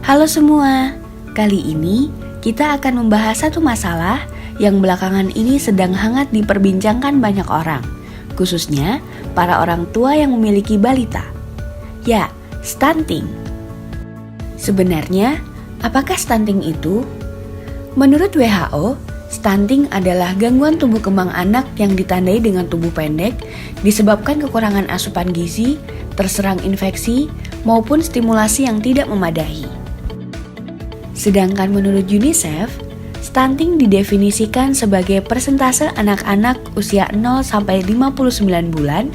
Halo semua, kali ini kita akan membahas satu masalah yang belakangan ini sedang hangat diperbincangkan banyak orang, khususnya para orang tua yang memiliki balita. Ya, stunting. Sebenarnya, apakah stunting itu? Menurut WHO, stunting adalah gangguan tumbuh kembang anak yang ditandai dengan tubuh pendek disebabkan kekurangan asupan gizi, terserang infeksi, maupun stimulasi yang tidak memadai. Sedangkan menurut UNICEF, stunting didefinisikan sebagai persentase anak-anak usia 0 sampai 59 bulan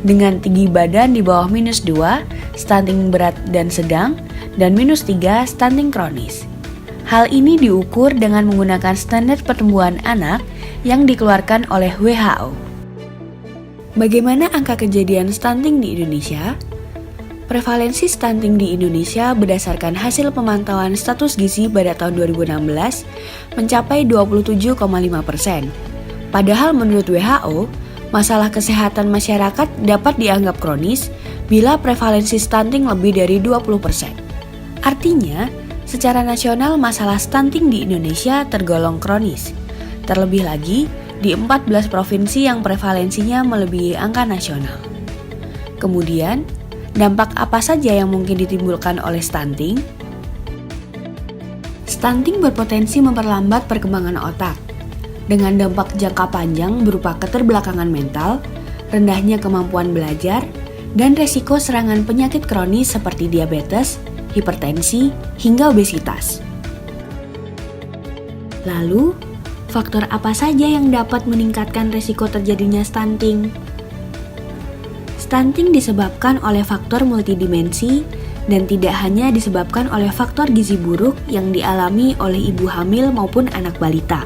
dengan tinggi badan di bawah -2, stunting berat dan sedang, dan -3 stunting kronis. Hal ini diukur dengan menggunakan standar pertumbuhan anak yang dikeluarkan oleh WHO. Bagaimana angka kejadian stunting di Indonesia? Prevalensi stunting di Indonesia berdasarkan hasil pemantauan status gizi pada tahun 2016 mencapai 27,5%. Padahal menurut WHO, masalah kesehatan masyarakat dapat dianggap kronis bila prevalensi stunting lebih dari 20%. Artinya, secara nasional masalah stunting di Indonesia tergolong kronis. Terlebih lagi, di 14 provinsi yang prevalensinya melebihi angka nasional. Kemudian, dampak apa saja yang mungkin ditimbulkan oleh stunting? Stunting berpotensi memperlambat perkembangan otak, dengan dampak jangka panjang berupa keterbelakangan mental, rendahnya kemampuan belajar, dan resiko serangan penyakit kronis seperti diabetes, hipertensi, hingga obesitas. Lalu, faktor apa saja yang dapat meningkatkan resiko terjadinya stunting? Stunting disebabkan oleh faktor multidimensi dan tidak hanya disebabkan oleh faktor gizi buruk yang dialami oleh ibu hamil maupun anak balita.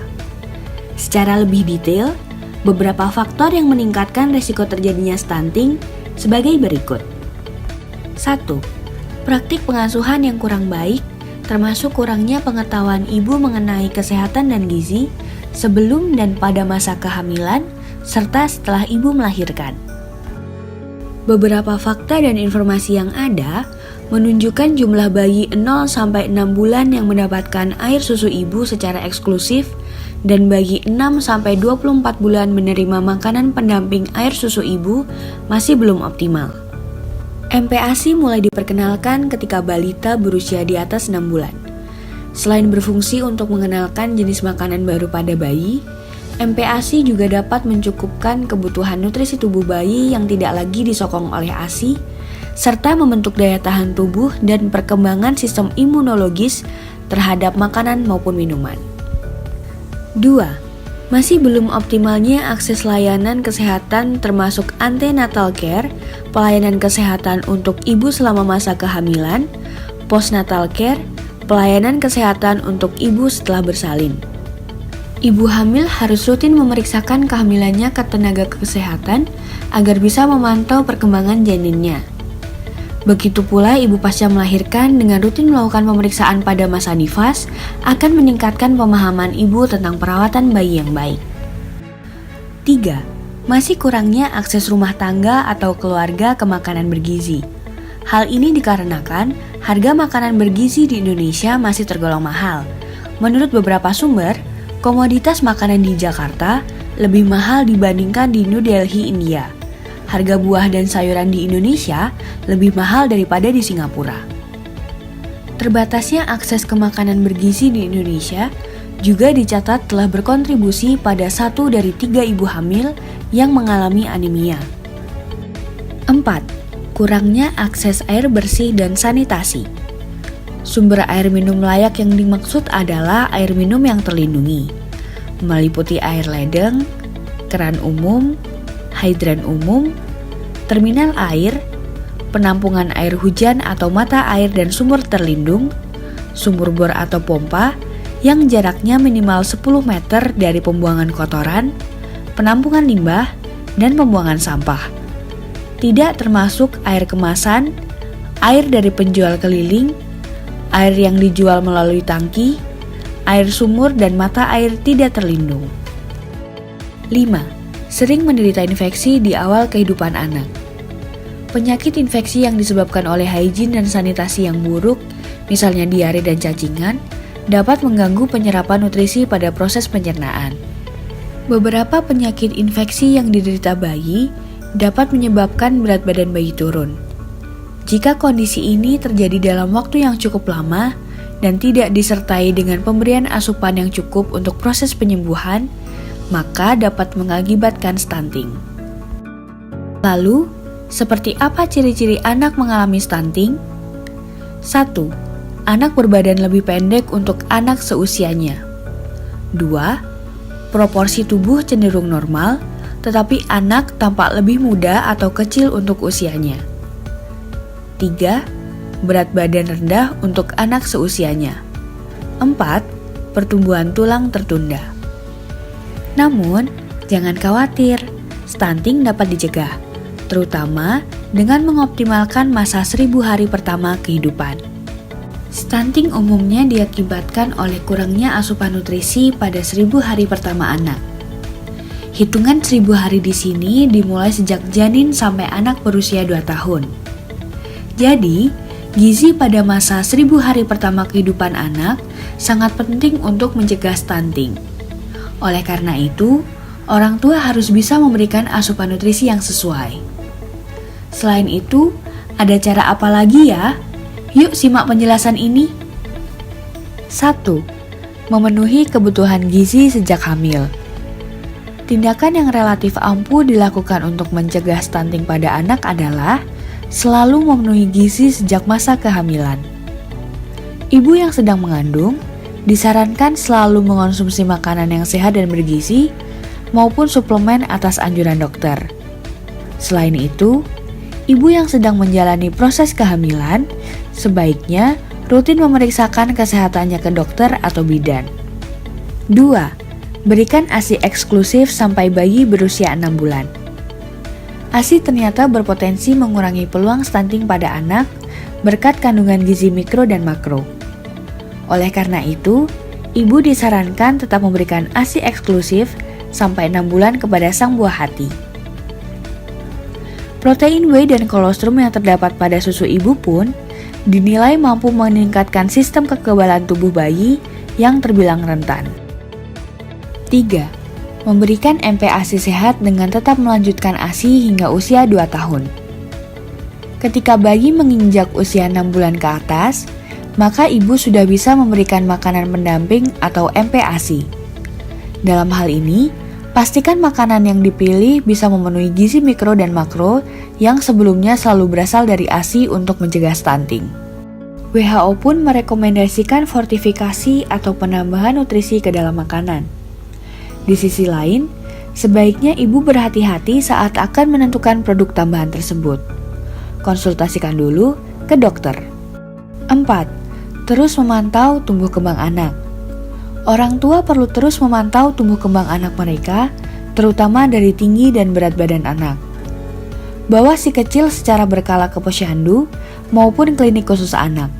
Secara lebih detail, beberapa faktor yang meningkatkan resiko terjadinya stunting sebagai berikut. 1. Praktik pengasuhan yang kurang baik, termasuk kurangnya pengetahuan ibu mengenai kesehatan dan gizi sebelum dan pada masa kehamilan, serta setelah ibu melahirkan. Beberapa fakta dan informasi yang ada menunjukkan jumlah bayi 0 sampai 6 bulan yang mendapatkan air susu ibu secara eksklusif dan bayi 6 sampai 24 bulan menerima makanan pendamping air susu ibu masih belum optimal. MPASI mulai diperkenalkan ketika balita berusia di atas 6 bulan. Selain berfungsi untuk mengenalkan jenis makanan baru pada bayi, MPASI juga dapat mencukupkan kebutuhan nutrisi tubuh bayi yang tidak lagi disokong oleh ASI, serta membentuk daya tahan tubuh dan perkembangan sistem imunologis terhadap makanan maupun minuman. 2. Masih belum optimalnya akses layanan kesehatan termasuk antenatal care, pelayanan kesehatan untuk ibu selama masa kehamilan, postnatal care, pelayanan kesehatan untuk ibu setelah bersalin. Ibu hamil harus rutin memeriksakan kehamilannya ke tenaga kesehatan agar bisa memantau perkembangan janinnya. Begitu pula ibu pasca melahirkan dengan rutin melakukan pemeriksaan pada masa nifas akan meningkatkan pemahaman ibu tentang perawatan bayi yang baik. 3. Masih kurangnya akses rumah tangga atau keluarga ke makanan bergizi. Hal ini dikarenakan harga makanan bergizi di Indonesia masih tergolong mahal. Menurut beberapa sumber, komoditas makanan di Jakarta lebih mahal dibandingkan di New Delhi, India. Harga buah dan sayuran di Indonesia lebih mahal daripada di Singapura. Terbatasnya akses ke makanan bergizi di Indonesia juga dicatat telah berkontribusi pada 1 dari 3 ibu hamil yang mengalami anemia. 4. Kurangnya akses air bersih dan sanitasi. Sumber air minum layak yang dimaksud adalah air minum yang terlindungi, meliputi air ledeng, keran umum, hidran umum, terminal air, penampungan air hujan atau mata air dan sumur terlindung, sumur bor atau pompa yang jaraknya minimal 10 meter dari pembuangan kotoran, penampungan limbah, dan pembuangan sampah. Tidak termasuk air kemasan, air dari penjual keliling, air yang dijual melalui tangki, air sumur dan mata air tidak terlindung. 5. Sering menderita infeksi di awal kehidupan anak. Penyakit infeksi yang disebabkan oleh higien dan sanitasi yang buruk misalnya diare dan cacingan, dapat mengganggu penyerapan nutrisi pada proses pencernaan. Beberapa penyakit infeksi yang diderita bayi dapat menyebabkan berat badan bayi turun. Jika kondisi ini terjadi dalam waktu yang cukup lama dan tidak disertai dengan pemberian asupan yang cukup untuk proses penyembuhan, maka dapat mengakibatkan stunting. Lalu, seperti apa ciri-ciri anak mengalami stunting? 1. Anak berbadan lebih pendek untuk anak seusianya. 2. Proporsi tubuh cenderung normal, tetapi anak tampak lebih muda atau kecil untuk usianya. 3. Berat badan rendah untuk anak seusianya. 4. Pertumbuhan tulang tertunda. Namun, jangan khawatir, stunting dapat dicegah, terutama dengan mengoptimalkan masa 1000 hari pertama kehidupan. Stunting umumnya diakibatkan oleh kurangnya asupan nutrisi pada 1000 hari pertama anak. Hitungan 1000 hari di sini dimulai sejak janin sampai anak berusia 2 tahun. Jadi, gizi pada masa 1000 hari pertama kehidupan anak sangat penting untuk mencegah stunting. Oleh karena itu, orang tua harus bisa memberikan asupan nutrisi yang sesuai. Selain itu, ada cara apa lagi ya? Yuk simak penjelasan ini. 1. Memenuhi kebutuhan gizi sejak hamil. Tindakan yang relatif ampuh dilakukan untuk mencegah stunting pada anak adalah selalu memenuhi gizi sejak masa kehamilan. Ibu yang sedang mengandung disarankan selalu mengonsumsi makanan yang sehat dan bergizi maupun suplemen atas anjuran dokter. Selain itu, ibu yang sedang menjalani proses kehamilan sebaiknya rutin memeriksakan kesehatannya ke dokter atau bidan. 2. Berikan ASI eksklusif sampai bayi berusia 6 bulan. ASI ternyata berpotensi mengurangi peluang stunting pada anak berkat kandungan gizi mikro dan makro. Oleh karena itu, ibu disarankan tetap memberikan ASI eksklusif sampai 6 bulan kepada sang buah hati. Protein whey dan kolostrum yang terdapat pada susu ibu pun dinilai mampu meningkatkan sistem kekebalan tubuh bayi yang terbilang rentan. 3. Memberikan MPASI sehat dengan tetap melanjutkan ASI hingga usia 2 tahun. Ketika bayi menginjak usia 6 bulan ke atas, maka ibu sudah bisa memberikan makanan pendamping atau MPASI. Dalam hal ini, pastikan makanan yang dipilih bisa memenuhi gizi mikro dan makro yang sebelumnya selalu berasal dari ASI untuk mencegah stunting. WHO pun merekomendasikan fortifikasi atau penambahan nutrisi ke dalam makanan. Di sisi lain, sebaiknya ibu berhati-hati saat akan menentukan produk tambahan tersebut. Konsultasikan dulu ke dokter. 4. Terus memantau tumbuh kembang anak. Orang tua perlu terus memantau tumbuh kembang anak mereka, terutama dari tinggi dan berat badan anak. Bawa si kecil secara berkala ke posyandu maupun klinik khusus anak.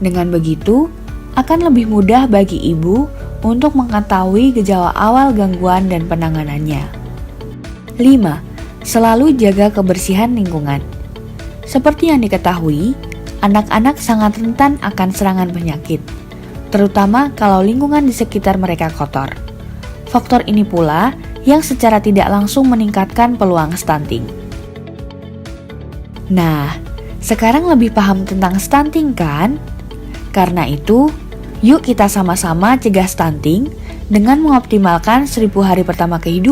Dengan begitu, akan lebih mudah bagi ibu untuk mengetahui gejala awal gangguan dan penanganannya. 5. Selalu jaga kebersihan lingkungan. Seperti yang diketahui, anak-anak sangat rentan akan serangan penyakit, terutama kalau lingkungan di sekitar mereka kotor. Faktor ini pula yang secara tidak langsung meningkatkan peluang stunting. Nah, sekarang lebih paham tentang stunting kan? Karena itu, yuk kita sama-sama cegah stunting dengan mengoptimalkan 1000 hari pertama kehidupan